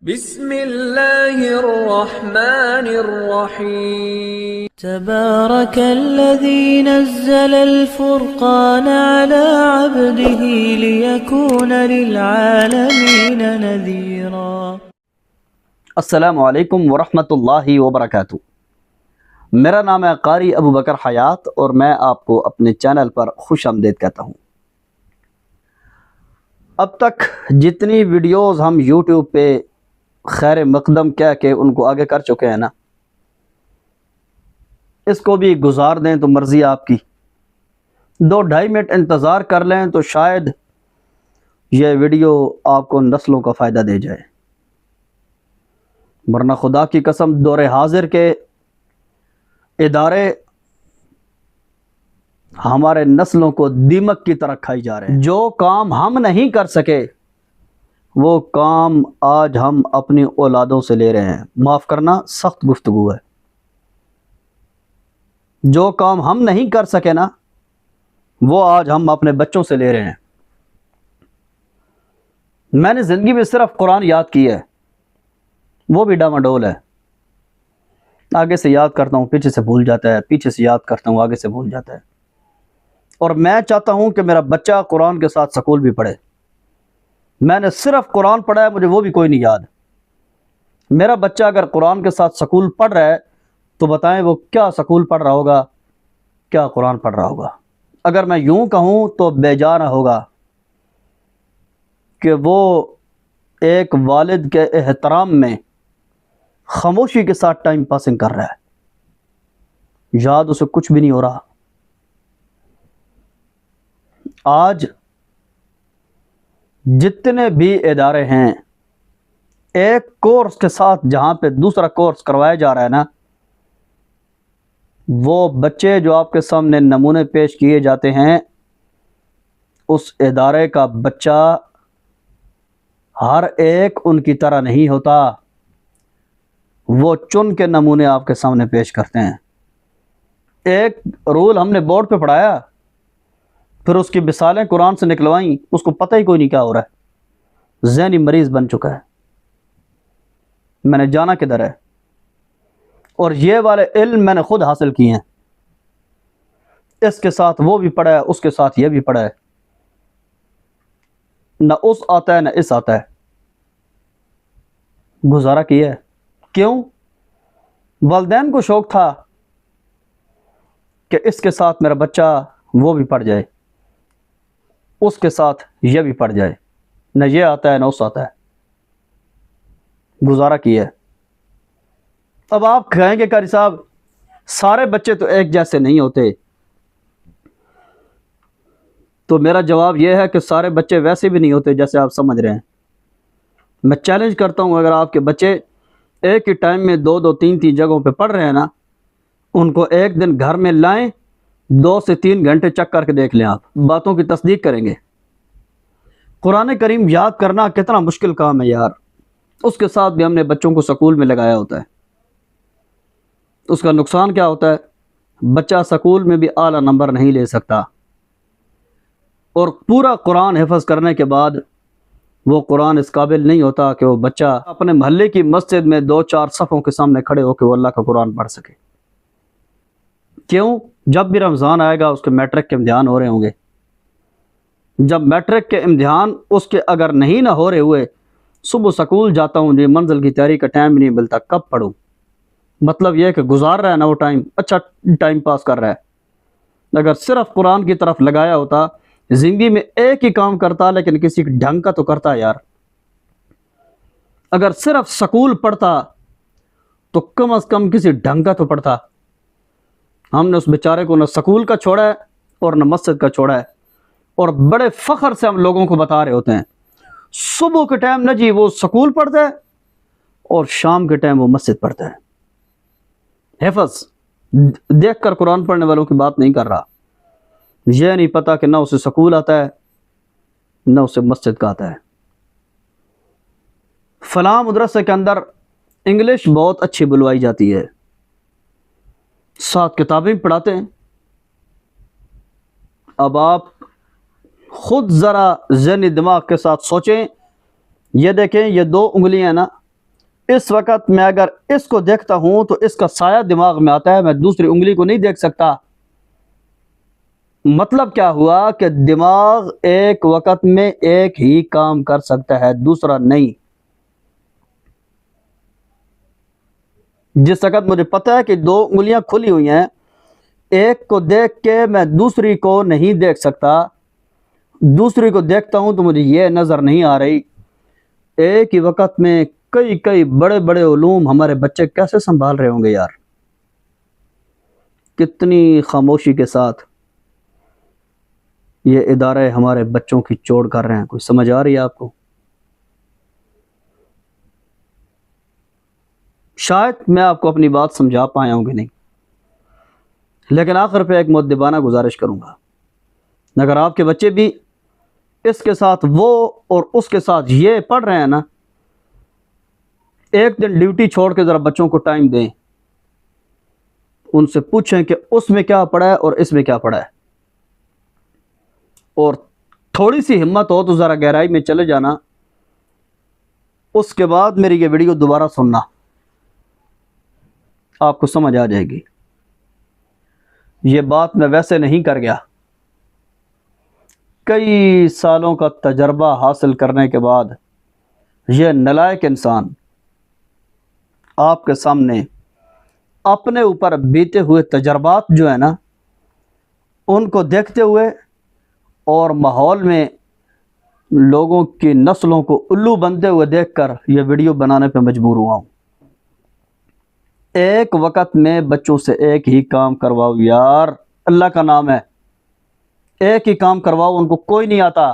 बिस्मिल्लाहिर्रहमानिर्रहीम। तबारकल्लज़ी नज़्ज़लल फ़ुरक़ान अला अब्दिही लियकून लिलआलमीन नज़ीरा। अस्सलामु अलैकुम वरहमतुल्लाहि वबरकातुहू। मेरा नाम है कारी अबू बकर हयात और मैं आपको अपने चैनल पर खुश आमदीद कहता हूँ। अब तक जितनी वीडियोस हम यूट्यूब पे खैर मकदम कह के उनको आगे कर चुके हैं ना, इसको भी गुजार दें तो मर्ज़ी आपकी। 2-2.5 मिनट इंतज़ार कर लें तो शायद यह वीडियो आपको नस्लों का फ़ायदा दे जाए, वरना खुदा की कसम दौरे हाजिर के इदारे हमारे नस्लों को दीमक की तरह खाई जा रहे हैं। जो काम हम नहीं कर सके वो काम आज हम अपनी औलादों से ले रहे हैं। माफ़ करना, सख्त गुफ्तगू है। जो काम हम नहीं कर सके ना, वो आज हम अपने बच्चों से ले रहे हैं। मैंने ज़िंदगी में सिर्फ कुरान याद किया है, वो भी डामाडोल है। आगे से याद करता हूँ, पीछे से भूल जाता है, पीछे से याद करता हूँ, आगे से भूल जाता है। और मैं चाहता हूँ कि मेरा बच्चा कुरान के साथ स्कूल भी पढ़े। मैंने सिर्फ कुरान पढ़ा है, मुझे वो भी कोई नहीं याद। मेरा बच्चा अगर कुरान के साथ स्कूल पढ़ रहा है तो बताएं वो क्या स्कूल पढ़ रहा होगा, क्या कुरान पढ़ रहा होगा। अगर मैं यूं कहूँ तो बेजान होगा कि वो एक वालिद के एहतराम में खामोशी के साथ टाइम पासिंग कर रहा है, याद उसे कुछ भी नहीं हो रहा। आज जितने भी इदारे हैं, एक कोर्स के साथ जहां पे दूसरा कोर्स करवाया जा रहा है ना, वो बच्चे जो आपके सामने नमूने पेश किए जाते हैं, उस इदारे का बच्चा हर एक उनकी तरह नहीं होता। वो चुन के नमूने आपके सामने पेश करते हैं। एक रूल हमने बोर्ड पे पढ़ाया, फिर उसकी मिसालें कुरान से निकलवाई, उसको पता ही कोई नहीं क्या हो रहा है, ज़हनी मरीज बन चुका है। मैंने जाना किधर है। और ये वाले इल्म मैंने खुद हासिल किए हैं। इसके साथ वो भी पढ़ा है, उसके साथ ये भी पढ़ा है, न उस आता है न इस आता है, गुजारा किया है। क्यों? वालिदैन को शौक था कि इसके साथ मेरा बच्चा वो भी पढ़ जाए, उसके साथ ये भी पढ़ जाए, न ये आता है न उस आता है, गुजारा किया है। अब आप कहेंगे कारी साहब सारे बच्चे तो एक जैसे नहीं होते, तो मेरा जवाब यह है कि सारे बच्चे वैसे भी नहीं होते जैसे आप समझ रहे हैं। मैं चैलेंज करता हूं, अगर आपके बच्चे एक ही टाइम में 2-2, 3-3 जगहों पे पढ़ रहे हैं ना, उनको एक दिन घर में लाएं, 2 से 3 घंटे चेक करके देख लें, आप बातों की तस्दीक करेंगे। कुरान करीम याद करना कितना मुश्किल काम है यार। उसके साथ भी हमने बच्चों को स्कूल में लगाया होता है। उसका नुकसान क्या होता है? बच्चा स्कूल में भी आला नंबर नहीं ले सकता, और पूरा कुरान हिफ्ज़ करने के बाद वो कुरान इस काबिल नहीं होता कि वो बच्चा अपने मोहल्ले की मस्जिद में 2-4 सफ़ों के सामने खड़े होकर वो अल्लाह का कुरान पढ़ सके। क्यों? जब भी रमज़ान आएगा उसके मैट्रिक के इम्तिहान हो रहे होंगे। जब मैट्रिक के इम्तिहान उसके अगर नहीं ना हो रहे हुए, सुबह स्कूल जाता हूँ जी, मंजिल की तैयारी का टाइम नहीं मिलता, कब पढ़ूँ। मतलब यह कि गुजार रहा है ना वो टाइम, अच्छा टाइम पास कर रहा है। अगर सिर्फ कुरान की तरफ लगाया होता, ज़िंदगी में एक ही काम करता, लेकिन किसी ढंग का तो करता यार। अगर सिर्फ स्कूल पढ़ता तो कम से कम किसी ढंग का तो पढ़ता। हमने उस बेचारे को न स्कूल का छोड़ा है और न मस्जिद का छोड़ा है, और बड़े फ़ख्र से हम लोगों को बता रहे होते हैं सुबह के टाइम न जी वो स्कूल पढ़ता है और शाम के टाइम वो मस्जिद पढ़ता है। हिफ्ज़ देख कर कुरान पढ़ने वालों की बात नहीं कर रहा। यह नहीं पता कि ना उसे स्कूल आता है ना उसे मस्जिद का आता है। फलां मदरसे के अंदर इंग्लिश बहुत अच्छी बुलवाई जाती है, 7 किताबें पढ़ाते हैं। अब आप खुद ज़रा ज़हनी दिमाग के साथ सोचें, ये देखें, ये 2 उंगलियां ना, इस वक्त मैं अगर इसको देखता हूं तो इसका साया दिमाग में आता है, मैं दूसरी उंगली को नहीं देख सकता। मतलब क्या हुआ कि दिमाग एक वक्त में एक ही काम कर सकता है, दूसरा नहीं। जिस वक्त मुझे पता है कि दो उंगलियां खुली हुई हैं, एक को देख के मैं दूसरी को नहीं देख सकता, दूसरी को देखता हूं तो मुझे यह नजर नहीं आ रही। एक ही वक्त में कई कई बड़े बड़े उलूम हमारे बच्चे कैसे संभाल रहे होंगे यार। कितनी खामोशी के साथ ये इदारे हमारे बच्चों की चोट कर रहे हैं। कोई समझ आ रही है आपको? शायद मैं आपको अपनी बात समझा पाया हूँ कि नहीं, लेकिन आखिर पे एक मुद्दबाना गुजारिश करूंगा, अगर आपके बच्चे भी इसके साथ वो और उसके साथ ये पढ़ रहे हैं ना, एक दिन ड्यूटी छोड़ के ज़रा बच्चों को टाइम दें, उनसे पूछें कि उसमें क्या पढ़ा है और इसमें क्या पढ़ा है, और थोड़ी सी हिम्मत हो तो ज़रा गहराई में चले जाना। उसके बाद मेरी ये वीडियो दोबारा सुनना, आपको समझ आ जाएगी। ये बात मैं वैसे नहीं कर गया, कई सालों का तजर्बा हासिल करने के बाद ये नालायक इंसान आपके सामने अपने ऊपर बीते हुए तजर्बात जो है ना, उनको देखते हुए और माहौल में लोगों की नस्लों को उल्लू बनते हुए देखकर यह वीडियो बनाने पे मजबूर हुआ हूँ। एक वक्त में बच्चों से एक ही काम करवाओ यार, अल्लाह का नाम है, एक ही काम करवाओ। उनको कोई नहीं आता,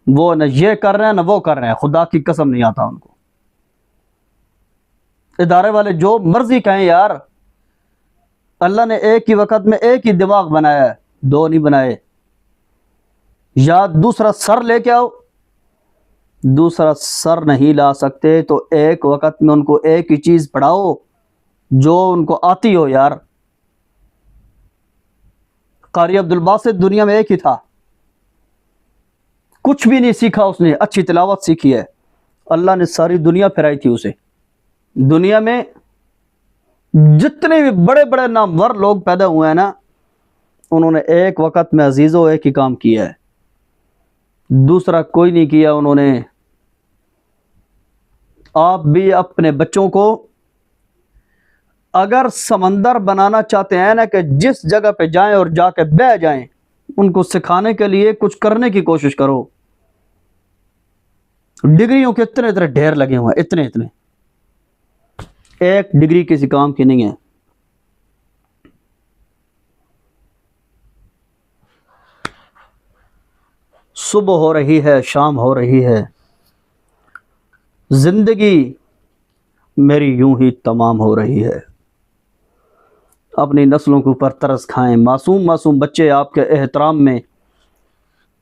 वो न ये कर रहे हैं न वो कर रहे हैं, खुदा की कसम नहीं आता उनको। इदारे वाले जो मर्जी कहें यार, अल्लाह ने एक ही वक्त में एक ही दिमाग बनाया है, दो नहीं बनाए। या दूसरा सर लेके आओ, दूसरा सर नहीं ला सकते तो एक वक्त में उनको एक ही चीज पढ़ाओ जो उनको आती हो यार। कारी अब्दुल बासित दुनिया में एक ही था, कुछ भी नहीं सीखा उसने, अच्छी तिलावत सीखी है, अल्लाह ने सारी दुनिया फिराई थी उसे। दुनिया में जितने भी बड़े बड़े नामवर लोग पैदा हुए हैं ना, उन्होंने एक वक्त में अजीजों एक ही काम किया है, दूसरा कोई नहीं किया उन्होंने। आप भी अपने बच्चों को अगर समंदर बनाना चाहते हैं ना, कि जिस जगह पे जाएं और जाके बह जाएं, उनको सिखाने के लिए कुछ करने की कोशिश करो। डिग्रियों के इतने इतने ढेर लगे हुए हैं, इतने इतने, एक डिग्री किसी काम की नहीं है। सुबह हो रही है, शाम हो रही है, जिंदगी मेरी यूं ही तमाम हो रही है। अपनी नस्लों के ऊपर तरस खाएं। मासूम मासूम बच्चे आपके एहतराम में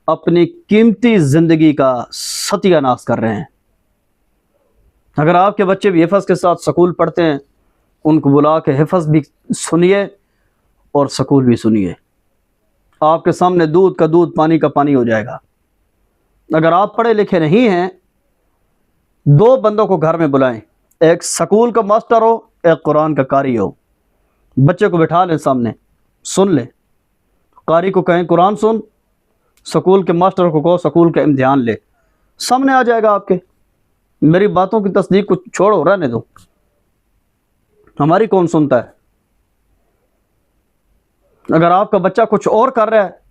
अपनी कीमती जिंदगी का सत्यानाश कर रहे हैं। अगर आपके बच्चे भी हिफज के साथ स्कूल पढ़ते हैं, उनको बुला के हिफज भी सुनिए और स्कूल भी सुनिए। आपके सामने दूध का दूध, पानी का पानी हो जाएगा। अगर आप पढ़े लिखे नहीं हैं, दो बंदों को घर में बुलाएं, एक स्कूल का मास्टर हो, एक कुरान का कारी हो। बच्चे को बिठा लें सामने, सुन ले, कारी को कहें कुरान सुन, स्कूल के मास्टर को कहो स्कूल का इम्तिहान ले, सामने आ जाएगा आपके। मेरी बातों की तस्दीक को छोड़ो, रहने दो, हमारी कौन सुनता है। अगर आपका बच्चा कुछ और कर रहा है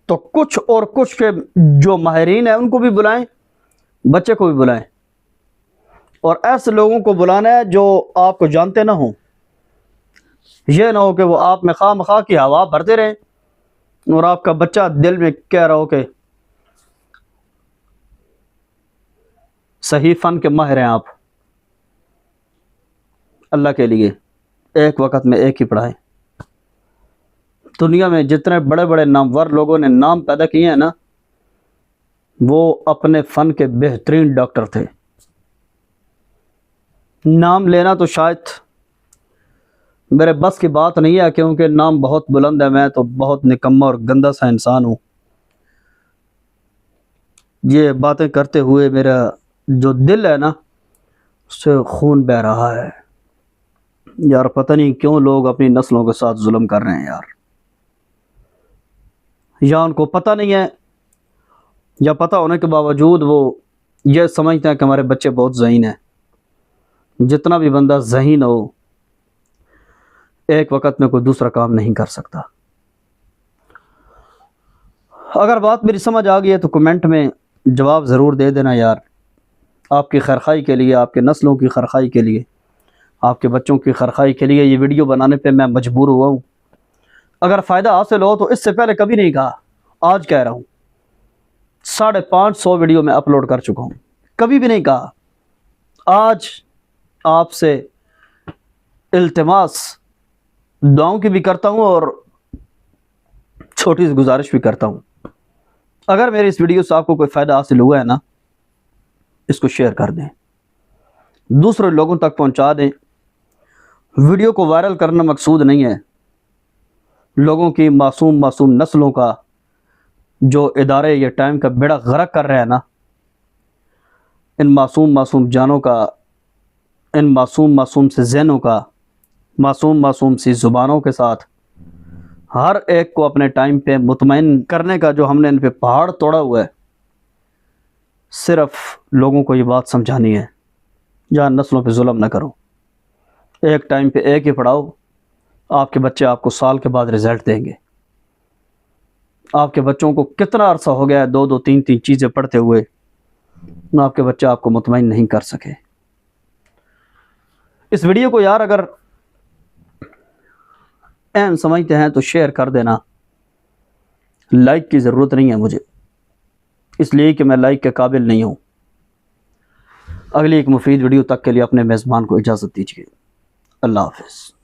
तो कुछ और कुछ के जो माहिरीन है उनको भी बुलाएं, बच्चे को भी बुलाएं, और ऐसे लोगों को बुलाना है जो आपको जानते ना हो। यह ना हो कि वो आप में खामखा की हवा भरते रहें और आपका बच्चा दिल में कह रहा हो कि सही फन के माहिर हैं आप। अल्लाह के लिए एक वक्त में एक ही पढ़ाएं। दुनिया में जितने बड़े बड़े नामवर लोगों ने नाम पैदा किए हैं ना, वो अपने फन के बेहतरीन डॉक्टर थे। नाम लेना तो शायद मेरे बस की बात नहीं है, क्योंकि नाम बहुत बुलंद है। मैं तो बहुत निकम्मा और गंदा सा इंसान हूँ। ये बातें करते हुए मेरा जो दिल है ना उससे खून बह रहा है। यार पता नहीं क्यों लोग अपनी नस्लों के साथ जुल्म कर रहे हैं यार, या उनको पता नहीं है या पता होने के बावजूद वो ये समझते हैं कि हमारे बच्चे बहुत ज़हीन हैं। जितना भी बंदा ज़हीन हो एक वक्त में कोई दूसरा काम नहीं कर सकता। अगर बात मेरी समझ आ गई है तो कमेंट में जवाब ज़रूर दे देना यार। आपकी खैरखाई के लिए, आपके नस्लों की खैरखाई के लिए, आपके बच्चों की खैरखाई के लिए ये वीडियो बनाने पे मैं मजबूर हुआ हूँ। अगर फ़ायदा हासिल हो तो इससे पहले कभी नहीं कहा, आज कह रहा हूँ। 550 वीडियो में अपलोड कर चुका हूँ, कभी भी नहीं कहा। आज आपसे इल्तिमास दुआओं की भी करता हूँ और छोटी सी गुजारिश भी करता हूँ। अगर मेरी इस वीडियो से आपको कोई फ़ायदा हासिल हुआ है ना, इसको शेयर कर दें, दूसरे लोगों तक पहुँचा दें। वीडियो को वायरल करना मकसूद नहीं है। लोगों की मासूम नस्लों का जो इदारे ये टाइम का बेड़ा गर्क कर रहे हैं ना, इन मासूम जानों का, इन मासूम से ज़हनों का, मासूम सी ज़ुबानों के साथ हर एक को अपने टाइम पे मुतमईन करने का जो हमने इन पे पहाड़ तोड़ा हुआ है, सिर्फ लोगों को ये बात समझानी है, जहाँ नस्लों पे जुल्म ना करो। एक टाइम पे एक ही पढ़ाओ, आपके बच्चे आपको साल के बाद रिज़ल्ट देंगे। आपके बच्चों को कितना अरसा हो गया है 2-2, 3-3 चीज़ें पढ़ते हुए, आपके बच्चे आपको मुतमईन नहीं कर सके। इस वीडियो को यार अगर अहम समझते हैं तो शेयर कर देना। लाइक की ज़रूरत नहीं है मुझे, इसलिए कि मैं लाइक के काबिल नहीं हूँ। अगली एक मुफीद वीडियो तक के लिए अपने मेज़बान को इजाज़त दीजिए। अल्लाह हाफ़िज़।